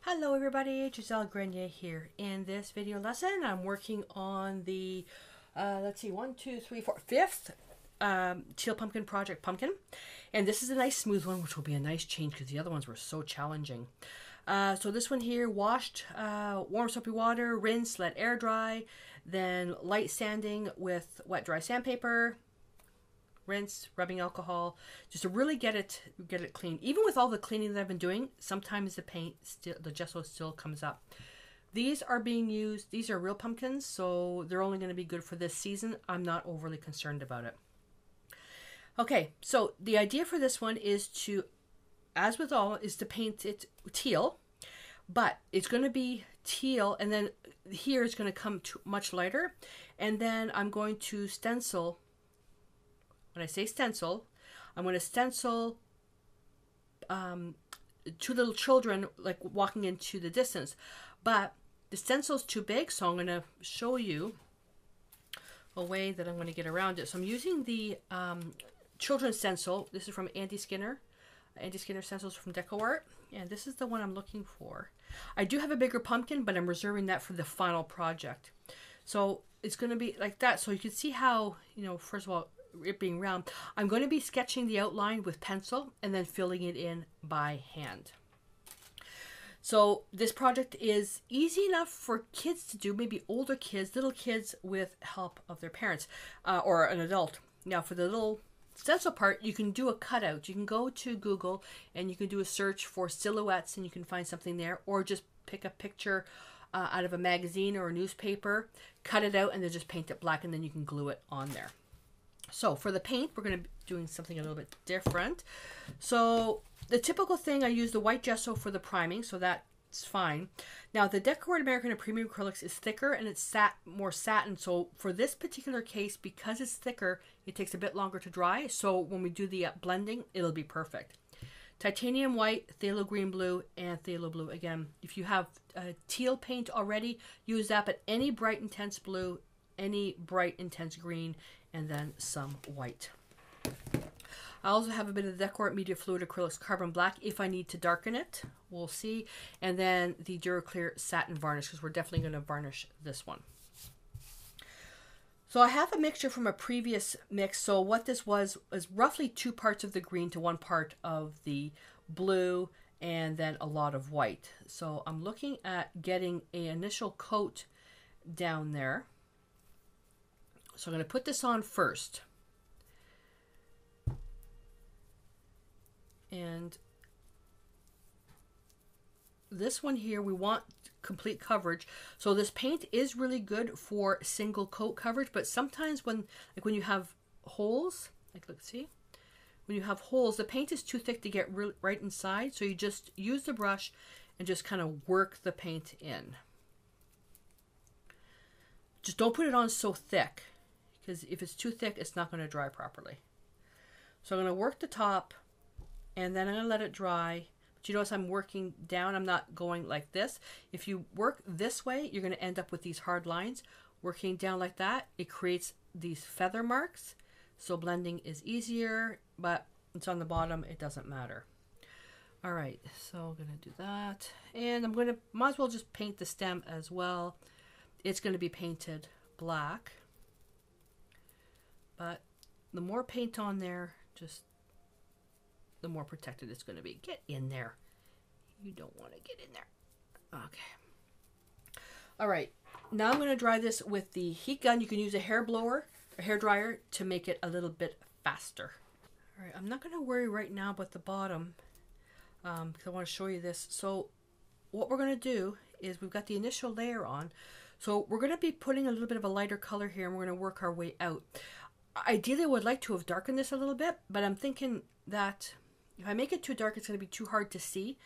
Hello everybody, Gisele Grenier here. In this video lesson, I'm working on the, let's see, 5th Teal Pumpkin Project pumpkin. And this is a nice smooth one, which will be a nice change because the other ones were so challenging. So this one here, washed, warm soapy water, rinse, let air dry, then light sanding with wet dry sandpaper, rinse, rubbing alcohol, just to really get it clean. Even with all the cleaning that I've been doing, sometimes the gesso still comes up. These are being used, these are real pumpkins, so they're only going to be good for this season. I'm not overly concerned about it. Okay, so the idea for this one is to, as with all, is to paint it teal, but it's going to be teal, and then here it's going to come much lighter, and then I'm going to stencil. When I say stencil, I'm going to stencil two little children like walking into the distance. But the stencil's too big, so I'm going to show you a way that I'm going to get around it. So I'm using the children's stencil. This is from Andy Skinner. Andy Skinner stencils from Deco Art. And this is the one I'm looking for. I do have a bigger pumpkin, but I'm reserving that for the final project. So it's going to be like that. So you can see how, first of all, it being round, I'm going to be sketching the outline with pencil and then filling it in by hand. So this project is easy enough for kids to do, maybe older kids, little kids with help of their parents or an adult. Now for the little stencil part, you can do a cutout. You can go to Google and you can do a search for silhouettes and you can find something there, or just pick a picture out of a magazine or a newspaper, cut it out and then just paint it black, and then you can glue it on there. So for the paint, we're going to be doing something a little bit different. So the typical thing, I use the white gesso for the priming, so that's fine. Now the Deco Art American and Premium Acrylics is thicker and it's more satin. So for this particular case, because it's thicker, it takes a bit longer to dry. So when we do the blending, it'll be perfect. Titanium white, phthalo green blue, and phthalo blue. Again, if you have teal paint already, use that, but any bright intense blue, any bright intense green, and then some white. I also have a bit of the Deco Art Media Fluid Acrylics Carbon Black if I need to darken it. We'll see. And then the Duraclear Satin Varnish, because we're definitely going to varnish this one. So I have a mixture from a previous mix. So what this was roughly 2 parts of the green to 1 part of the blue, and then a lot of white. So I'm looking at getting an initial coat down there. So I'm going to put this on first. And this one here, we want complete coverage. So this paint is really good for single coat coverage, but sometimes when you have holes, let's see, when you have holes, the paint is too thick to get right inside. So you just use the brush and just kind of work the paint in. Just don't put it on so thick, because if it's too thick, it's not going to dry properly. So I'm going to work the top, and then I'm going to let it dry. But you notice I'm working down. I'm not going like this. If you work this way, you're going to end up with these hard lines. Working down like that, it creates these feather marks. So blending is easier, but it's on the bottom. It doesn't matter. All right, so I'm going to do that. And I'm going to, might as well just paint the stem as well. It's going to be painted black. But the more paint on there, just the more protected it's going to be. Get in there. You don't want to get in there. Okay. All right. Now I'm going to dry this with the heat gun. You can use a hair blower or hair dryer to make it a little bit faster. All right. I'm not going to worry right now about the bottom because I want to show you this. So what we're going to do is we've got the initial layer on. So we're going to be putting a little bit of a lighter color here, and we're going to work our way out. Ideally, I would like to have darkened this a little bit, but I'm thinking that if I make it too dark, it's going to be too hard to see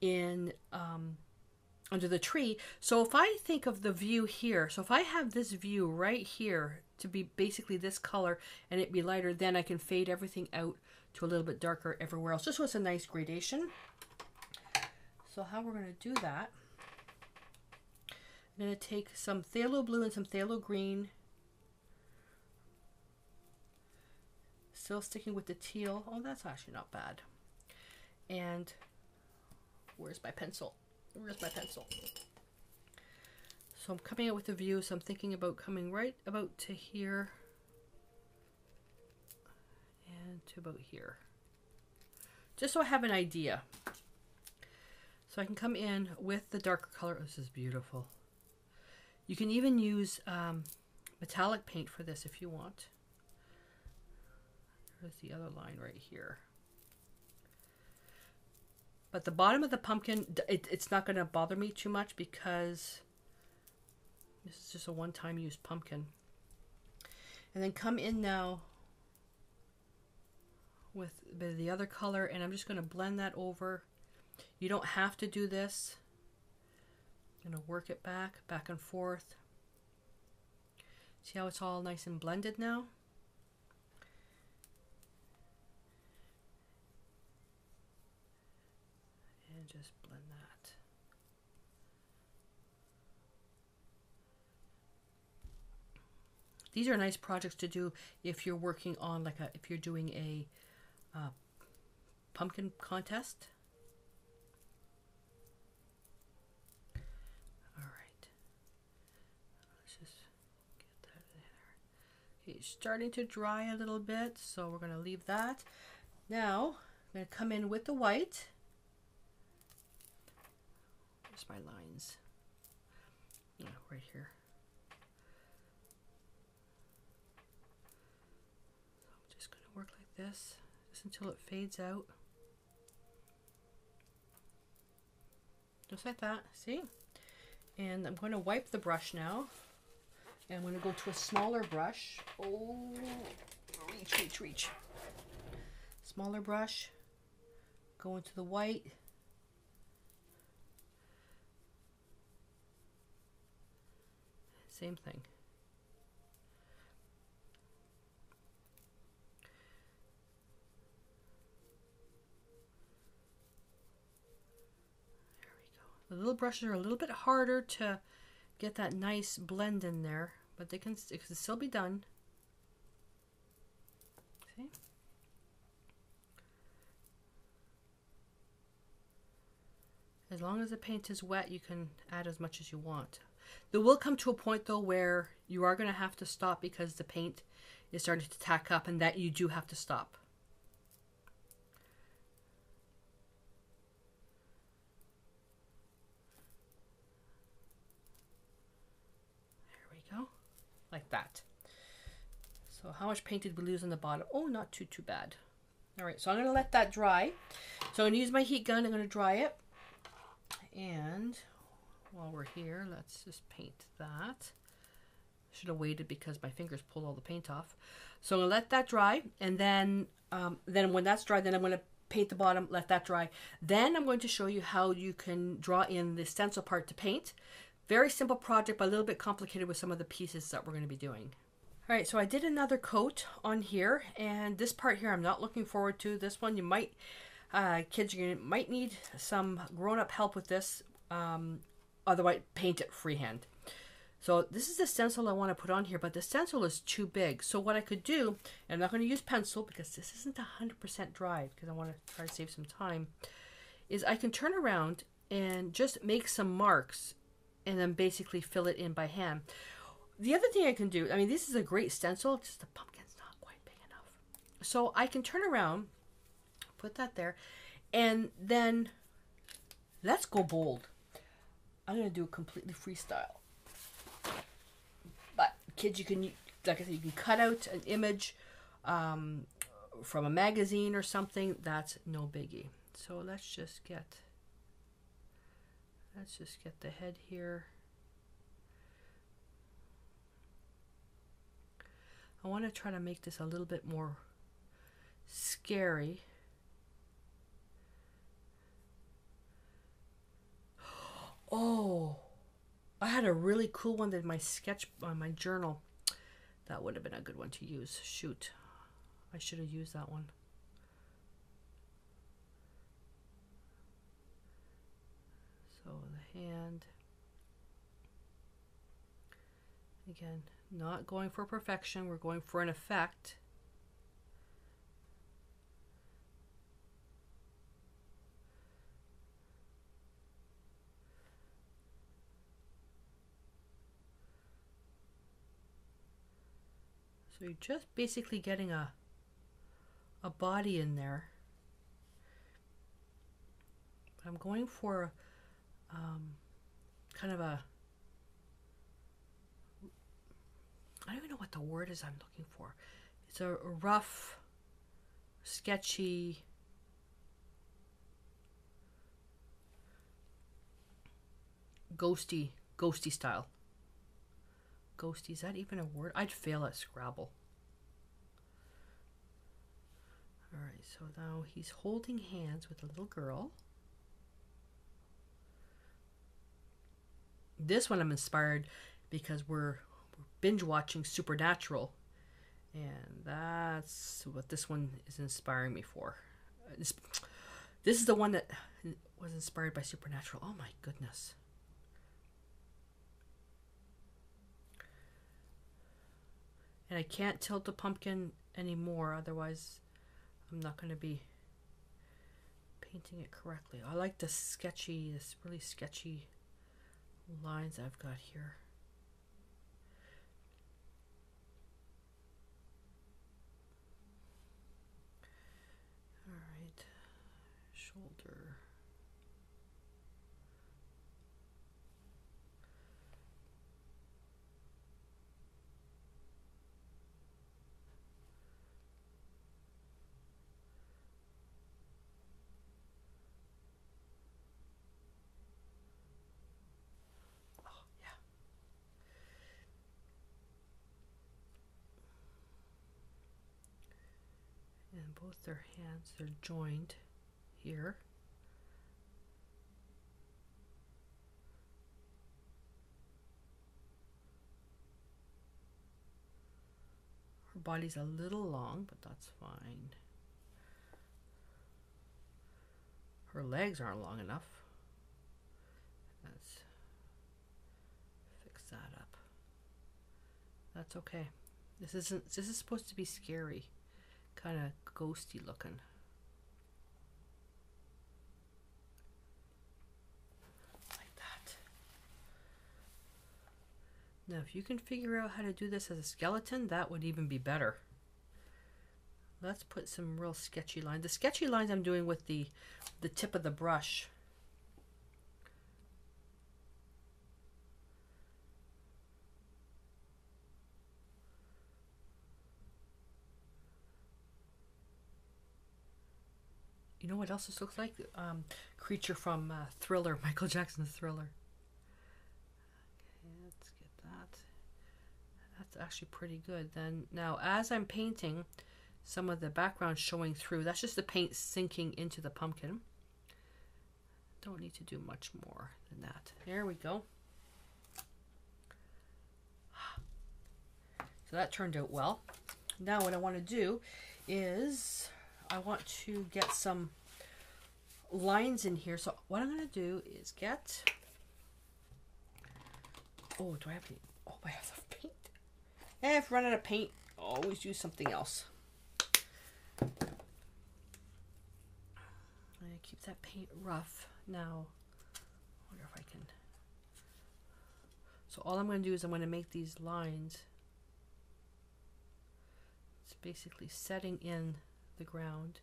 in under the tree. So if I think of the view here, so if I have this view right here to be basically this color and it be lighter, then I can fade everything out to a little bit darker everywhere else, just so it's a nice gradation. So how we're going to do that, I'm going to take some phthalo blue and some phthalo green. Still sticking with the teal. Oh, that's actually not bad. And where's my pencil? Where's my pencil? So I'm coming out with a view, so I'm thinking about coming right about to here and to about here. Just so I have an idea. So I can come in with the darker color. Oh, this is beautiful. You can even use metallic paint for this if you want. There's the other line right here. But the bottom of the pumpkin, it's not going to bother me too much because this is just a one-time use pumpkin. And then come in now with a bit of the other color, and I'm just going to blend that over. You don't have to do this. I'm going to work it back and forth. See how it's all nice and blended now? And just blend that. These are nice projects to do if you're working on if you're doing a pumpkin contest. All right, let's just get that in there. Okay, it's starting to dry a little bit, so we're going to leave that. Now I'm going to come in with the white. Where's my lines? Yeah, right here. So I'm just going to work like this just until it fades out. Just like that, see? And I'm going to wipe the brush now. And I'm going to go to a smaller brush. Oh, reach. Smaller brush. Go into the white. Same thing. There we go. The little brushes are a little bit harder to get that nice blend in there, but it can still be done. See? As long as the paint is wet, you can add as much as you want. There will come to a point though where you are going to have to stop because the paint is starting to tack up, and that you do have to stop. There we go, like that. So how much paint did we lose on the bottom? Oh, not too bad. All right, so I'm going to let that dry. So I'm going to use my heat gun. I'm going to dry it. And while we're here, let's just paint that. Should have waited because my fingers pulled all the paint off. So I'm going to let that dry, and then when that's dry, then I'm going to paint the bottom, let that dry. Then I'm going to show you how you can draw in the stencil part to paint. Very simple project, but a little bit complicated with some of the pieces that we're going to be doing. All right, so I did another coat on here, and this part here I'm not looking forward to. This one you might, kids, you might need some grown-up help with this. Otherwise, paint it freehand. So this is the stencil I want to put on here, but the stencil is too big. So what I could do, and I'm not going to use pencil because this isn't 100% dried because I want to try to save some time, is I can turn around and just make some marks and then basically fill it in by hand. The other thing I can do, I mean, this is a great stencil, just the pumpkin's not quite big enough. So I can turn around, put that there, and then let's go bold. I'm going to do a completely freestyle. But kids, you can, like I said, you can cut out an image from a magazine or something. That's no biggie. So let's just get the head here. I want to try to make this a little bit more scary. Oh, I had a really cool one in my sketch, my journal. That would have been a good one to use. Shoot, I should have used that one. So the hand, again, not going for perfection, we're going for an effect. So you're just basically getting a body in there. I'm going for kind of a, I don't even know what the word is I'm looking for. It's a rough, sketchy, ghosty style. Ghosty, is that even a word? I'd fail at Scrabble. Alright, so now he's holding hands with a little girl. This one I'm inspired because we're binge watching Supernatural, and that's what this one is inspiring me for. This is the one that was inspired by Supernatural. Oh my goodness. And I can't tilt the pumpkin anymore, otherwise I'm not going to be painting it correctly. I like this really sketchy lines I've got here. All right, shoulder. And both their hands, they're joined here. Her body's a little long, but that's fine. Her legs aren't long enough. Let's fix that up. That's okay. This is supposed to be scary. Kind of ghosty looking. Like that. Now if you can figure out how to do this as a skeleton, that would even be better. Let's put some real sketchy lines. The sketchy lines I'm doing with the tip of the brush. You know what else this looks like? Creature from Thriller, Michael Jackson's Thriller. Okay, let's get that. That's actually pretty good. Then now, as I'm painting, some of the background showing through. That's just the paint sinking into the pumpkin. Don't need to do much more than that. There we go. So that turned out well. Now what I want to do is I want to get some lines in here. So what I'm going to do is get, oh, do I have any? Oh, I have the paint. If I run out of paint, I'll always use something else. I'm going to keep that paint rough. Now, I wonder if I can. So all I'm going to do is I'm going to make these lines. It's basically setting in the ground.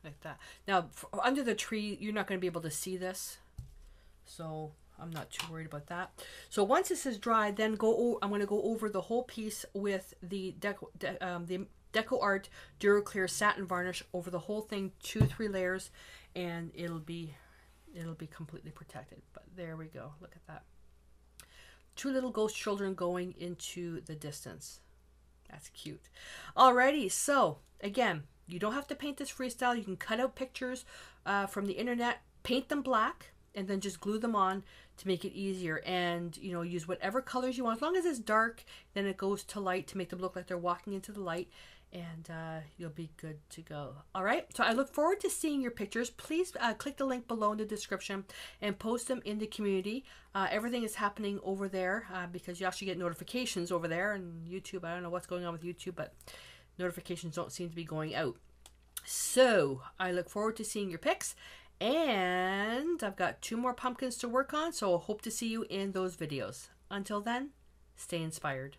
Like that. Now, under the tree, you're not going to be able to see this, so I'm not too worried about that. So once this is dry, then I'm going to go over the whole piece with the Deco Art Duraclear satin varnish over the whole thing, 2-3 layers, and it'll be completely protected. But there we go. Look at that. 2 little ghost children going into the distance. That's cute. Alrighty, so again, you don't have to paint this freestyle. You can cut out pictures from the internet, paint them black, and then just glue them on to make it easier. And, you know, use whatever colors you want. As long as it's dark, then it goes to light to make them look like they're walking into the light. And you'll be good to go. All right, so I look forward to seeing your pictures. Please click the link below in the description and post them in the community. Everything is happening over there because you actually get notifications over there. And YouTube, I don't know what's going on with YouTube, but notifications don't seem to be going out. So I look forward to seeing your pics, and I've got 2 more pumpkins to work on, so I hope to see you in those videos. Until then, stay inspired.